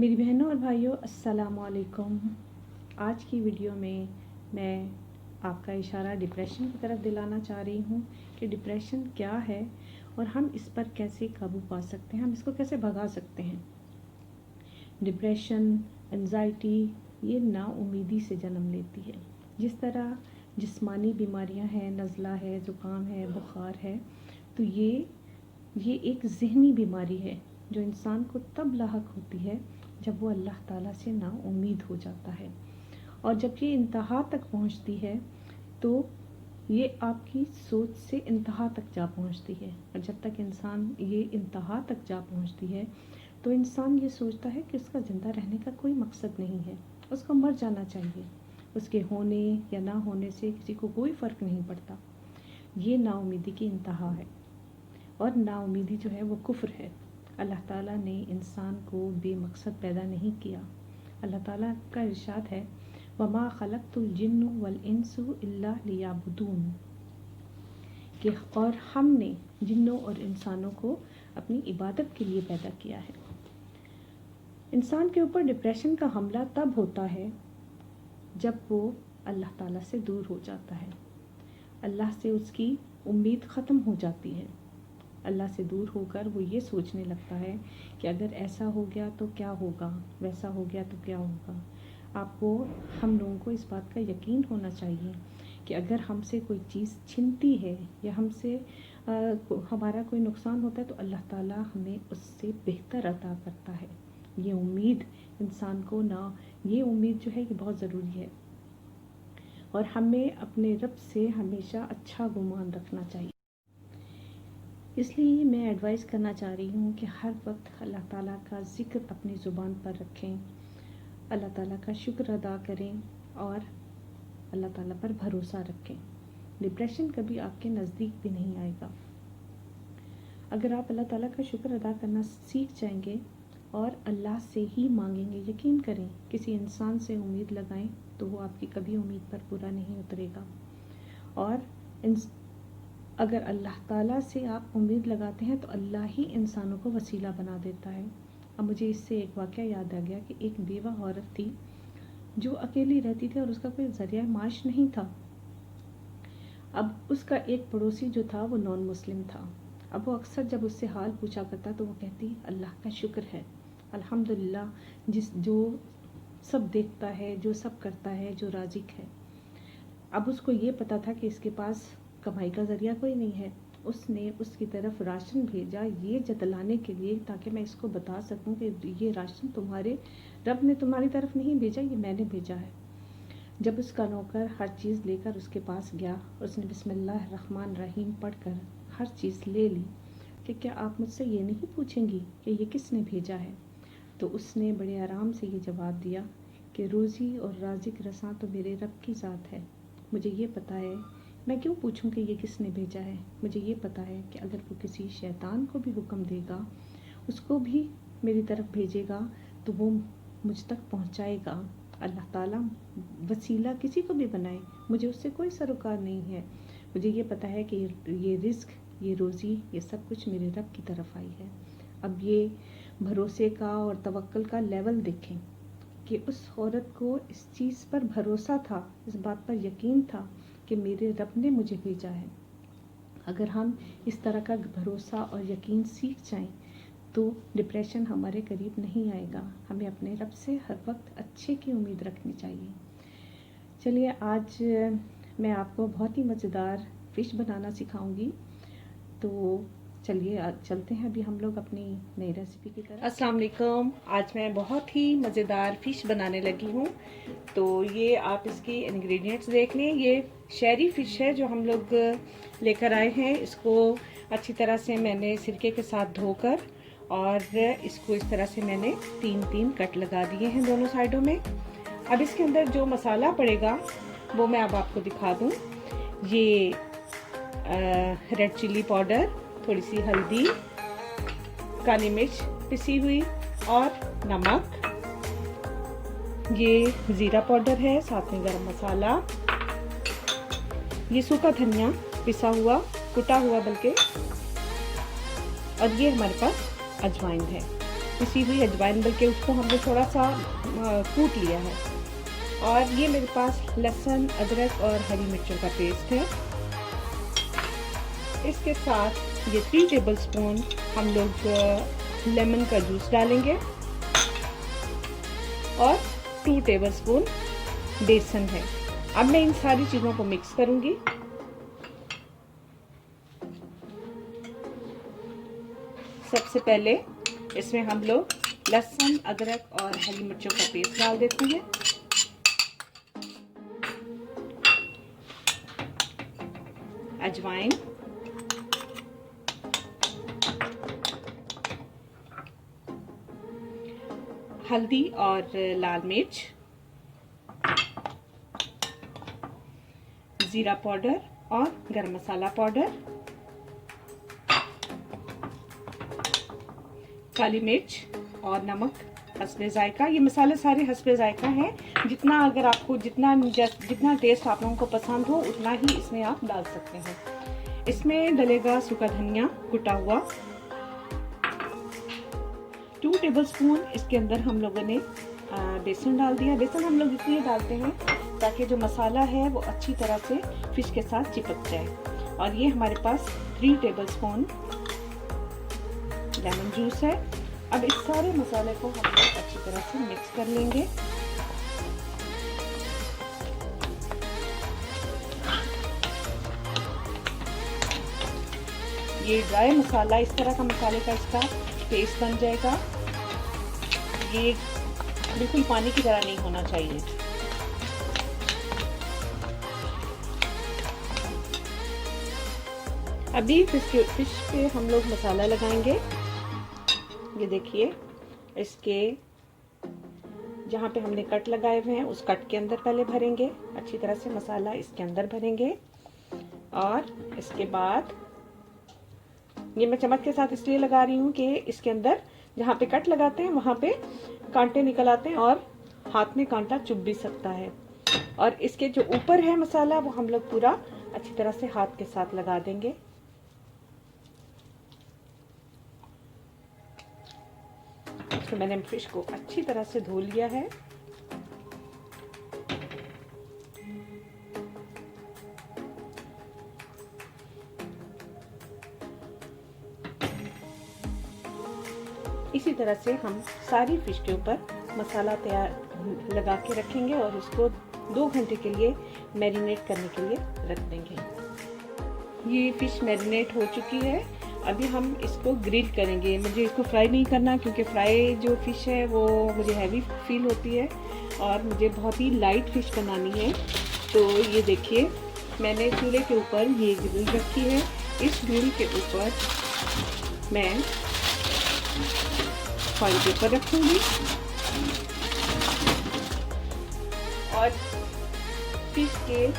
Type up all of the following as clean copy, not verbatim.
मेरी बहनों और भाइयों, अस्सलाम वालेकुम। आज की वीडियो में मैं आपका इशारा डिप्रेशन की तरफ दिलाना चाह रही हूँ कि डिप्रेशन क्या है और हम इस पर कैसे काबू पा सकते हैं, हम इसको कैसे भगा सकते हैं। डिप्रेशन, एंजाइटी ये नाउमीदी से जन्म लेती है। जिस तरह जिस्मानी बीमारियाँ हैं, नज़ला है, ज़ुकाम है, बुखार है, तो ये एक ज़हनी बीमारी है जो इंसान को तब लाहक होती है जब वो अल्लाह ताला से नाउम्मीद हो जाता है। और जब ये इंतहा तक पहुंचती है तो ये आपकी सोच से इंतहा तक जा पहुंचती है। और जब तक इंसान ये इंतहा तक जा पहुंचती है तो इंसान ये सोचता है कि उसका ज़िंदा रहने का कोई मकसद नहीं है, उसको मर जाना चाहिए। उसके होने या ना होने से किसी को कोई फ़र्क नहीं पड़ता। ये नाउम्मीदी की इंतहा है। और नाउम्मीदी जो है वो कुफ्र है। अल्लाह ताला ने इंसान को बेमकसद पैदा नहीं किया। अल्लाह ताला का इरशाद है, वमा खलक़तुल जिन्न वल इंसु इल्ला लियाबुदून, कि और हमने जिन्नों और इंसानों को अपनी इबादत के लिए पैदा किया है। इंसान के ऊपर डिप्रेशन का हमला तब होता है जब वो अल्लाह ताला से दूर हो जाता है, अल्लाह से उसकी उम्मीद ख़त्म हो जाती है। अल्लाह से दूर होकर वो ये सोचने लगता है कि अगर ऐसा हो गया तो क्या होगा, वैसा हो गया तो क्या होगा। हम लोगों को इस बात का यकीन होना चाहिए कि अगर हमसे कोई चीज़ छिनती है या हमारा कोई नुकसान होता है तो अल्लाह ताला हमें उससे बेहतर अता करता है। ये उम्मीद इंसान को ये उम्मीद जो है ये बहुत ज़रूरी है। और हमें अपने रब से हमेशा अच्छा गुमान रखना चाहिए। इसलिए मैं एडवाइस करना चाह रही हूँ कि हर वक्त अल्लाह ताला का ज़िक्र अपनी ज़ुबान पर रखें, अल्लाह ताला का शुक्र अदा करें और अल्लाह ताला पर भरोसा रखें। डिप्रेशन कभी आपके नज़दीक भी नहीं आएगा अगर आप अल्लाह ताला का शुक्र अदा करना सीख जाएंगे और अल्लाह से ही मांगेंगे। यकीन करें, किसी इंसान से उम्मीद लगाएं तो वो आपकी कभी उम्मीद पर पूरा नहीं उतरेगा। और अगर अल्लाह ताला से आप उम्मीद लगाते हैं तो अल्लाह ही इंसानों को वसीला बना देता है। अब मुझे इससे एक वाक़या याद आ गया कि एक बेवा औरत थी जो अकेली रहती थी और उसका कोई ज़रिया माश नहीं था। अब उसका एक पड़ोसी जो था वो नॉन मुस्लिम था। अब वो अक्सर जब उससे हाल पूछा करता तो वो कहती, अल्लाह का शुक्र है, अल्हम्दुलिल्लाह, जो सब देखता है, जो सब करता है, जो राज़िक है। अब उसको ये पता था कि इसके पास कमाई का ज़रिया कोई नहीं है। उसने उसकी तरफ राशन भेजा ये जतलाने के लिए, ताकि मैं इसको बता सकूं कि ये राशन तुम्हारे रब ने तुम्हारी तरफ नहीं भेजा, ये मैंने भेजा है। जब उसका नौकर हर चीज़ लेकर उसके पास गया, उसने बिस्मिल्लाह रहमान रहीम पढ़कर हर चीज़ ले ली कि क्या आप मुझसे ये नहीं पूछेंगी कि ये किसने भेजा है। तो उसने बड़े आराम से ये जवाब दिया कि रोज़ी और राज़िक रसां तो मेरे रब की ज़ात है। मुझे ये पता है, मैं क्यों पूछूं कि ये किसने भेजा है। मुझे ये पता है कि अगर वो किसी शैतान को भी हुक्म देगा, उसको भी मेरी तरफ भेजेगा, तो वो मुझ तक पहुंचाएगा। अल्लाह ताला वसीला किसी को भी बनाए, मुझे उससे कोई सरोकार नहीं है। मुझे ये पता है कि ये रिस्क, ये रोज़ी, ये सब कुछ मेरे रब की तरफ आई है। अब ये भरोसे का और तवक्ल का लेवल देखें कि उस औरत को इस चीज़ पर भरोसा था, इस बात पर यकीन था कि मेरे रब ने मुझे भेजा है। अगर हम इस तरह का भरोसा और यकीन सीख जाएं तो डिप्रेशन हमारे करीब नहीं आएगा। हमें अपने रब से हर वक्त अच्छे की उम्मीद रखनी चाहिए। चलिए, आज मैं आपको बहुत ही मज़ेदार फ़िश बनाना सिखाऊंगी। तो चलिए चलते हैं अभी हम लोग अपनी नई रेसिपी की तरफ। अस्सलाम वालेकुम। आज मैं बहुत ही मज़ेदार फ़िश बनाने लगी हूँ। तो ये आप इसकी इंग्रेडिएंट्स देख लें। ये शहरी फ़िश है जो हम लोग लेकर आए हैं। इसको अच्छी तरह से मैंने सिरके के साथ धोकर और इसको इस तरह से मैंने 3-3 कट लगा दिए हैं दोनों साइडों में। अब इसके अंदर जो मसाला पड़ेगा वो मैं अब आपको दिखा दूँ। ये रेड चिल्ली पाउडर, थोड़ी सी हल्दी, काली मिर्च पिसी हुई और नमक, ये ज़ीरा पाउडर है, साथ में गरम मसाला, ये सूखा धनिया पिसा हुआ, कुटा हुआ बल्कि, और ये हमारे पास अजवाइन है। पिसी हुई अजवाइन, बल्कि उसको हमने थोड़ा सा कूट लिया है। और ये मेरे पास लहसुन, अदरक और हरी मिर्चों का पेस्ट है। इसके साथ ये 3 टेबलस्पून हम लोग लेमन का जूस डालेंगे और 2 टेबलस्पून बेसन है। अब मैं इन सारी चीज़ों को मिक्स करूंगी। सबसे पहले इसमें हम लोग लहसुन, अदरक और हरी मिर्चों का पेस्ट डाल देते हैं। अजवाइन, हल्दी और लाल मिर्च, जीरा पाउडर और गरम मसाला पाउडर, काली मिर्च और नमक हस्बे जायका। ये मसाले सारे हस्बे जायका हैं। जितना अगर आपको जितना टेस्ट आप लोगों को पसंद हो उतना ही इसमें आप डाल सकते हैं। इसमें डलेगा सूखा धनिया कुटा हुआ। 2 टेबलस्पून इसके अंदर हम लोगों ने बेसन डाल दिया। बेसन हम लोग इसलिए डालते हैं ताकि जो मसाला है वो अच्छी तरह से फिश के साथ चिपक जाए। और ये हमारे पास 3 टेबलस्पून लेमन जूस है। अब इस सारे मसाले को हम लोग अच्छी तरह से मिक्स कर लेंगे। ये ड्राई मसाला, इस तरह का मसाले का इसका पेस्ट बन जाएगा। ये बिल्कुल पानी की तरह नहीं होना चाहिए। अभी फिश पे हम लोग मसाला लगाएंगे। ये देखिए, इसके जहाँ पे हमने कट लगाए हुए हैं उस कट के अंदर पहले भरेंगे अच्छी तरह से मसाला, इसके अंदर भरेंगे। और इसके बाद ये मैं चम्मच के साथ इसलिए लगा रही हूँ कि इसके अंदर जहाँ पे कट लगाते हैं वहाँ पे कांटे निकल आते हैं और हाथ में कांटा चुभ भी सकता है। और इसके जो ऊपर है मसाला वो हम लोग पूरा अच्छी तरह से हाथ के साथ लगा देंगे। तो मैंने फिश को अच्छी तरह से धो लिया है। इसी तरह से हम सारी फिश के ऊपर मसाला तैयार लगा के रखेंगे और उसको 2 घंटे के लिए मैरिनेट करने के लिए रख देंगे। ये फिश मैरिनेट हो चुकी है। अभी हम इसको ग्रिल करेंगे। मुझे इसको फ्राई नहीं करना क्योंकि फ्राई जो फिश है वो मुझे हैवी फील होती है और मुझे बहुत ही लाइट फिश बनानी है। तो ये देखिए, मैंने चूल्हे के ऊपर ये ग्रिल रखी है। इस ग्रिल के ऊपर मैं फॉइल पेपर रखूंगी और फिश के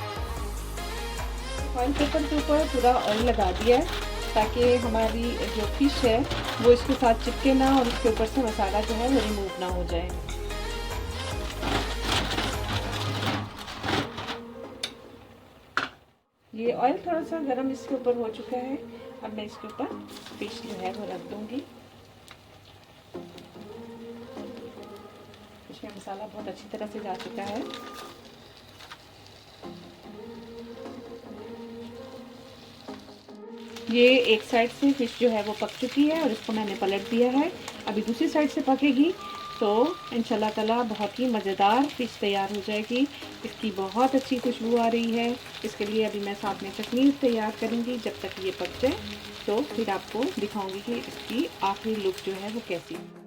फॉइल पेपर के ऊपर पूरा ऑयल लगा दिया है ताकि हमारी जो फिश है वो इसके साथ चिपके ना और उसके ऊपर से मसाला जो है वो रिमूव ना हो जाए। ये ऑयल थोड़ा सा गरम इसके ऊपर हो चुका है। अब मैं इसके ऊपर फिश जो है वो रख दूंगी। फिश में मसाला बहुत अच्छी तरह से जा चुका है। ये एक साइड से फिश जो है वो पक चुकी है और इसको मैंने पलट दिया है। अभी दूसरी साइड से पकेगी तो इंशाल्लाह ताला बहुत ही मज़ेदार फिश तैयार हो जाएगी। इसकी बहुत अच्छी खुशबू आ रही है। इसके लिए अभी मैं साथ में चटनी तैयार करूँगी। जब तक ये पक जाए तो फिर आपको दिखाऊंगी कि इसकी आखिरी लुक जो है वो कैसी है।